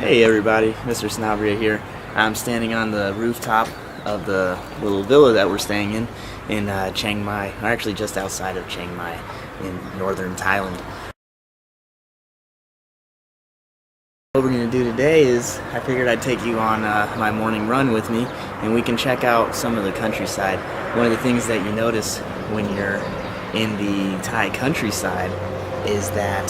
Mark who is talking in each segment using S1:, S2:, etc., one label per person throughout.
S1: Hey everybody, Mr. Snabria here. I'm standing on the rooftop of the little villa that we're staying in Chiang Mai, or actually just outside of Chiang Mai in northern Thailand. What we're going to do today is, I figured I'd take you on my morning run with me and we can check out some of the countryside. One of the things that you notice when you're in the Thai countryside is that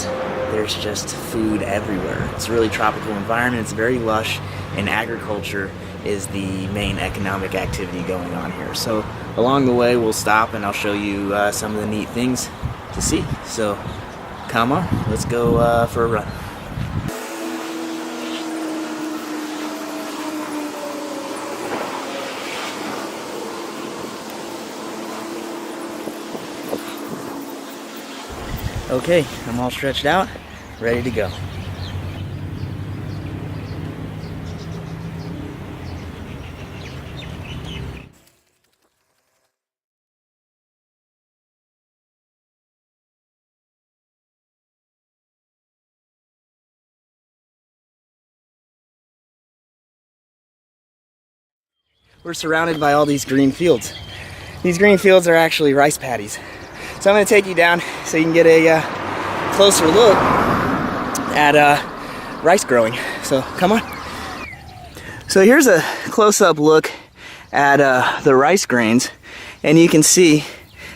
S1: there's just food everywhere. It's a really tropical environment, it's very lush, and agriculture is the main economic activity going on here. So along the way we'll stop and I'll show you some of the neat things to see. So come on, let's go for a run. Okay, I'm all stretched out, ready to go. We're surrounded by all these green fields. These green fields are actually rice paddies. So I'm going to take you down so you can get a closer look at rice growing. So come on. So here's a close-up look at the rice grains, and you can see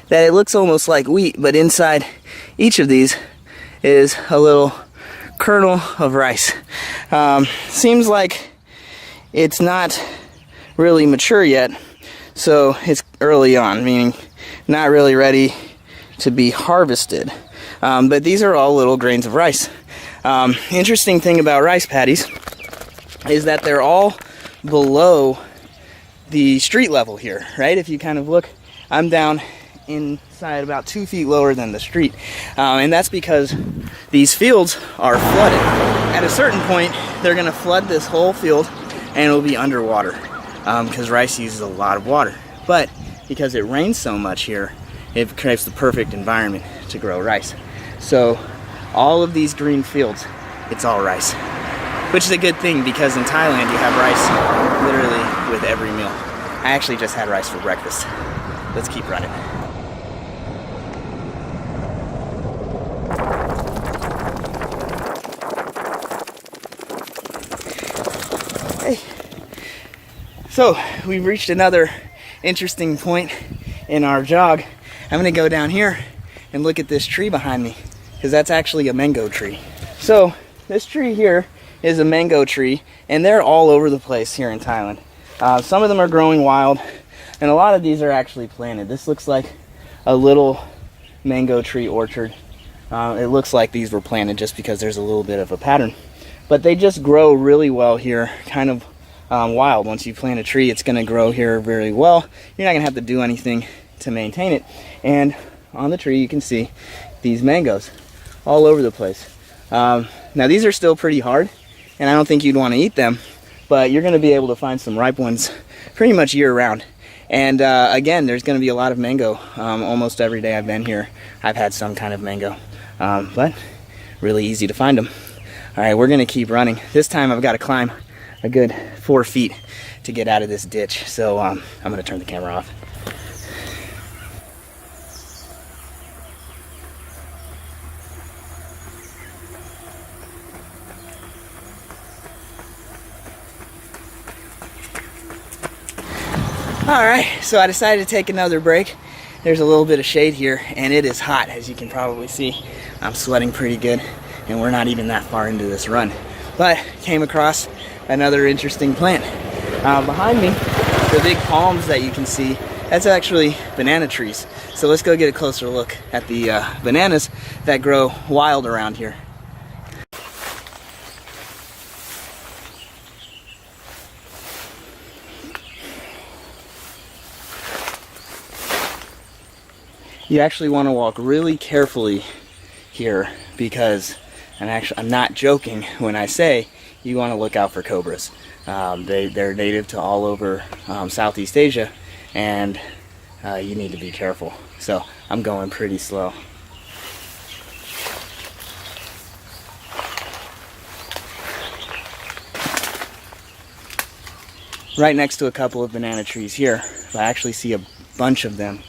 S1: that it looks almost like wheat, but inside each of these is a little kernel of rice. Seems like it's not really mature yet, so it's early on, meaning not really ready to be harvested. But these are all little grains of rice. Interesting thing about rice paddies is that they're all below the street level here, right? If you kind of look, I'm down inside about 2 feet lower than the street. And that's because these fields are flooded. At a certain point, they're gonna flood this whole field and it'll be underwater because rice uses a lot of water. But because it rains so much here, it creates the perfect environment to grow rice. So all of these green fields, it's all rice, which is a good thing because in Thailand you have rice literally with every meal. I actually just had rice for breakfast. Let's keep running. Hey. So we've reached another interesting point in our jog. I'm gonna go down here and look at this tree behind me because that's actually a mango tree. So this tree here is a mango tree, and they're all over the place here in Thailand. Some of them are growing wild, and a lot of these are actually planted. This looks like a little mango tree orchard. It looks like these were planted just because there's a little bit of a pattern, but they just grow really well here, kind of wild. Once you plant a tree, it's gonna grow here very well. You're not gonna have to do anything to maintain it. And on the tree you can see these mangoes all over the place. Now these are still pretty hard and I don't think you'd want to eat them, but you're going to be able to find some ripe ones pretty much year round. And again, there's going to be a lot of mango. Almost every day I've been here I've had some kind of mango, but really easy to find them. Alright, we're going to keep running. This time I've got to climb a good 4 feet to get out of this ditch, so I'm going to turn the camera off. Alright, so I decided to take another break. There's a little bit of shade here and it is hot, as you can probably see. I'm sweating pretty good and we're not even that far into this run. But came across another interesting plant. Behind me, the big palms that you can see, that's actually banana trees. So let's go get a closer look at the bananas that grow wild around here. You actually want to walk really carefully here because I'm not joking when I say you want to look out for cobras. They're native to all over Southeast Asia, and you need to be careful. So I'm going pretty slow. right next to a couple of banana trees here. I actually see a bunch of them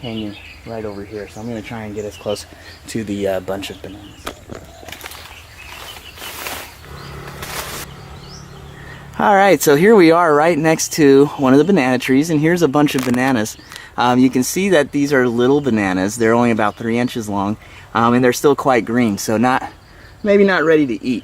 S1: hanging right over here. So I'm going to try and get as close to the bunch of bananas. All right, so here we are right next to one of the banana trees, and here's a bunch of bananas. You can see that these are little bananas. They're only about 3 inches long, and they're still quite green, so maybe not ready to eat.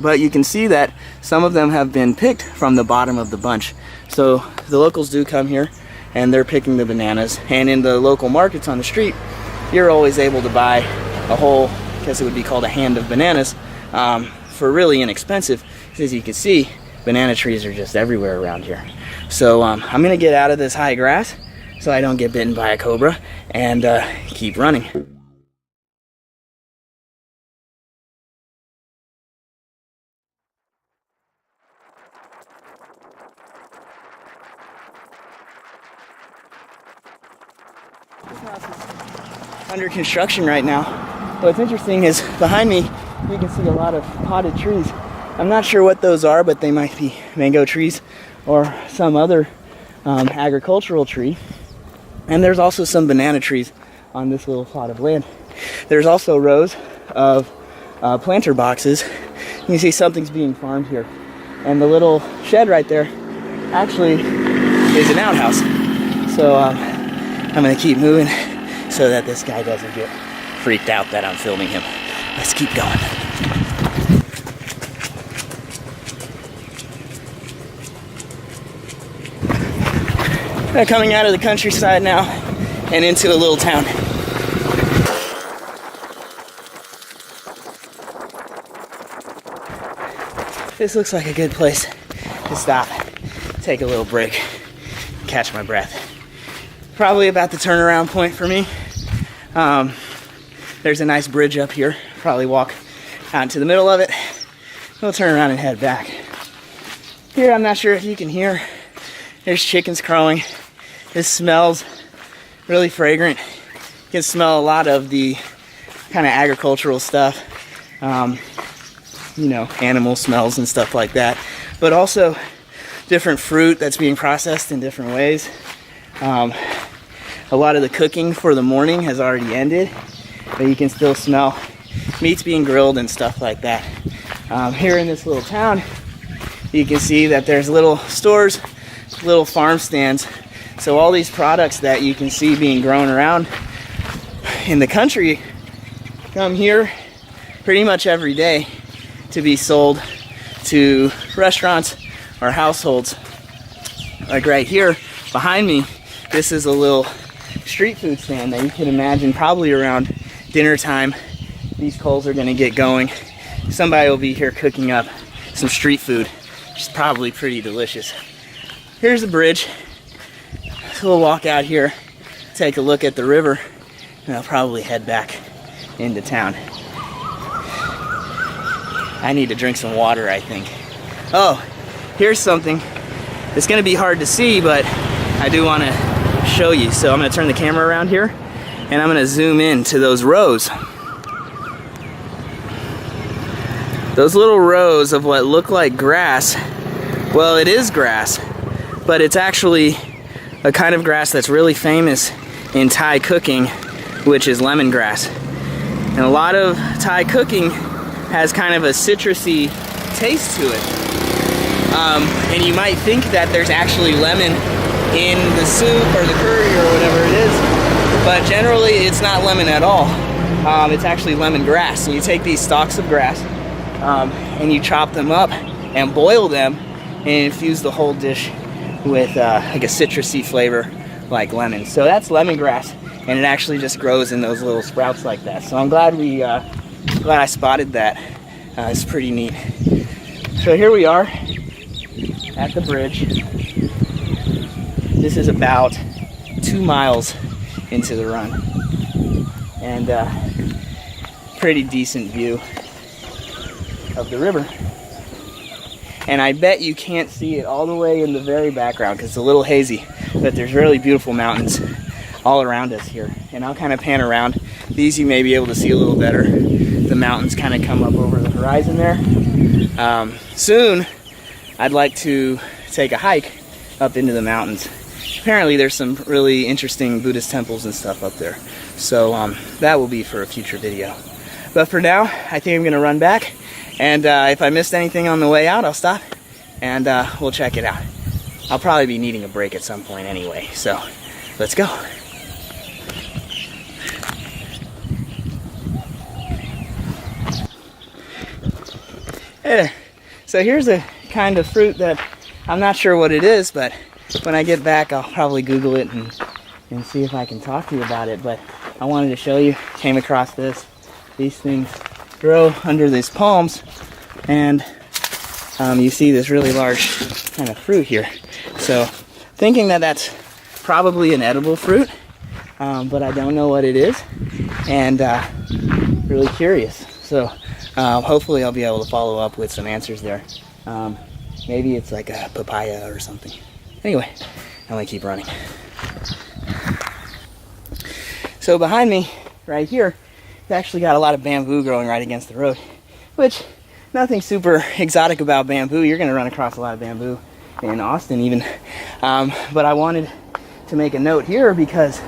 S1: But you can see that some of them have been picked from the bottom of the bunch. So the locals do come here, and they're picking the bananas. And in the local markets on the street, you're always able to buy a whole, I guess it would be called a hand of bananas, for really inexpensive. As you can see, banana trees are just everywhere around here. So I'm gonna get out of this high grass so I don't get bitten by a cobra and keep running. This house is under construction right now. What's interesting is behind me you can see a lot of potted trees. I'm not sure what those are, but they might be mango trees or some other agricultural tree. And there's also some banana trees on this little plot of land. There's also rows of planter boxes. You can see something's being farmed here. And the little shed right there actually is an outhouse. So I'm gonna keep moving so that this guy doesn't get freaked out that I'm filming him. Let's keep going. Coming out of the countryside now and into a little town. This looks like a good place to stop, take a little break, catch my breath. Probably about the turnaround point for me. There's a nice bridge up here. Probably walk out into the middle of it. We'll turn around and head back. Here, I'm not sure if you can hear, there's chickens crowing. This smells really fragrant. You can smell a lot of the kind of agricultural stuff, you know, animal smells and stuff like that, but also different fruit that's being processed in different ways. A lot of the cooking for the morning has already ended, but you can still smell meats being grilled and stuff like that. Here in this little town, you can see that there's little stores, little farm stands. So all these products that you can see being grown around in the country come here pretty much every day to be sold to restaurants or households. Like right here behind me, this is a little street food stand that you can imagine probably around dinner time. These coals are gonna get going. Somebody will be here cooking up some street food, which is probably pretty delicious. Here's the bridge. So we'll walk out here, take a look at the river, and I'll probably head back into town. I need to drink some water, I think. Oh, here's something. It's gonna be hard to see, but I do wanna show you. So I'm gonna turn the camera around here, and I'm gonna zoom in to those rows. Those little rows of what look like grass, well, it is grass, but it's actually a kind of grass that's really famous in Thai cooking, which is lemongrass. And a lot of Thai cooking has kind of a citrusy taste to it. And you might think that there's actually lemon in the soup or the curry or whatever it is, but generally it's not lemon at all. It's actually lemongrass. And you take these stalks of grass and you chop them up and boil them and infuse the whole dish with like a citrusy flavor like lemon. So that's lemongrass, and it actually just grows in those little sprouts like that. So I'm glad I spotted that. It's pretty neat. So here we are at the bridge. This is about 2 miles into the run, and pretty decent view of the river. And I bet you can't see it all the way in the very background because it's a little hazy, but there's really beautiful mountains all around us here. And I'll kind of pan around. These you may be able to see a little better. The mountains kind of come up over the horizon there. Soon, I'd like to take a hike up into the mountains. Apparently there's some really interesting Buddhist temples and stuff up there. So that will be for a future video. But for now, I think I'm gonna run back, and if I missed anything on the way out, I'll stop and we'll check it out. I'll probably be needing a break at some point anyway, so let's go. Hey there. So here's a kind of fruit that I'm not sure what it is, but when I get back I'll probably Google it and see if I can talk to you about it. But I wanted to show you, came across this. These things grow under these palms, and you see this really large kind of fruit here. So thinking that that's probably an edible fruit, but I don't know what it is, and really curious. So hopefully I'll be able to follow up with some answers there. Maybe it's like a papaya or something. Anyway, I'm gonna keep running. So behind me, right here, it's actually got a lot of bamboo growing right against the road, which nothing super exotic about bamboo. You're gonna run across a lot of bamboo in Austin even. But I wanted to make a note here because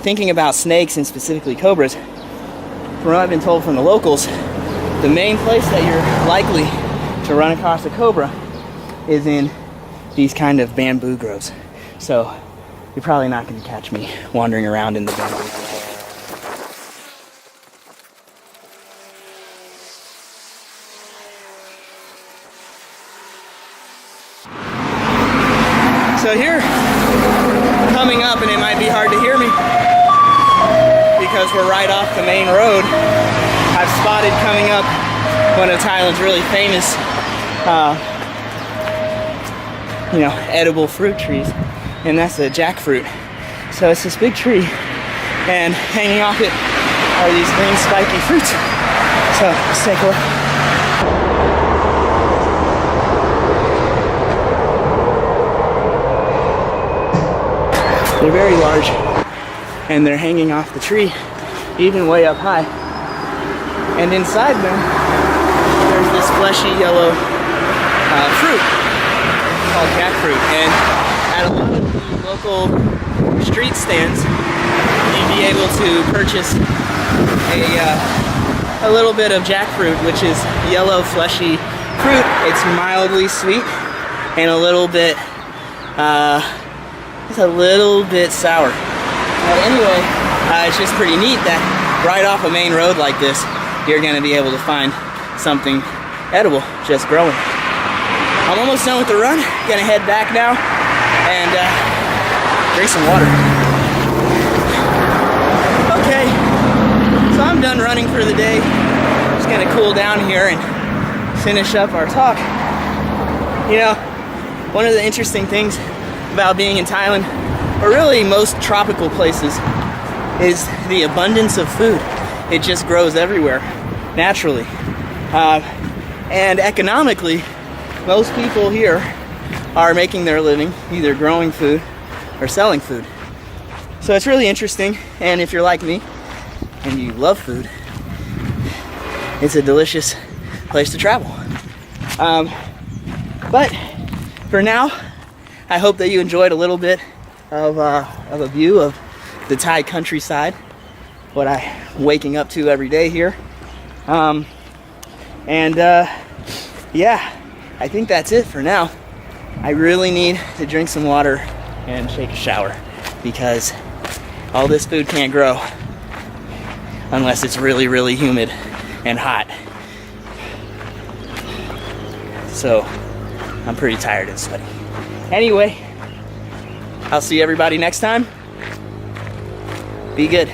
S1: thinking about snakes and specifically cobras, from what I've been told from the locals, the main place that you're likely to run across a cobra is in these kind of bamboo groves. So you're probably not going to catch me wandering around in the bamboo. So here, coming up, and it might be hard to hear me because we're right off the main road, I've spotted coming up one of Thailand's really famous edible fruit trees, and that's a jackfruit. So it's this big tree, and hanging off it are these green spiky fruits. So let's take a look. They're very large, and they're hanging off the tree, even way up high. And inside them, there's this fleshy yellow fruit called jackfruit. And at a lot of the local street stands, you'd be able to purchase a little bit of jackfruit, which is yellow fleshy fruit. It's mildly sweet and a little bit sour. But anyway, it's just pretty neat that right off a main road like this, you're gonna be able to find something edible just growing. I'm almost done with the run. Gonna head back now and drink some water. Okay, so I'm done running for the day. Just gonna cool down here and finish up our talk. You know, one of the interesting things about being in Thailand, or really most tropical places, is the abundance of food. It just grows everywhere, naturally. And economically, most people here are making their living either growing food or selling food. So it's really interesting, and if you're like me and you love food, it's a delicious place to travel. But for now, I hope that you enjoyed a little bit of a view of the Thai countryside, what I'm waking up to every day here. Yeah, I think that's it for now. I really need to drink some water and take a shower because all this food can't grow unless it's really, really humid and hot. So I'm pretty tired and sweaty. Anyway, I'll see everybody next time. Be good.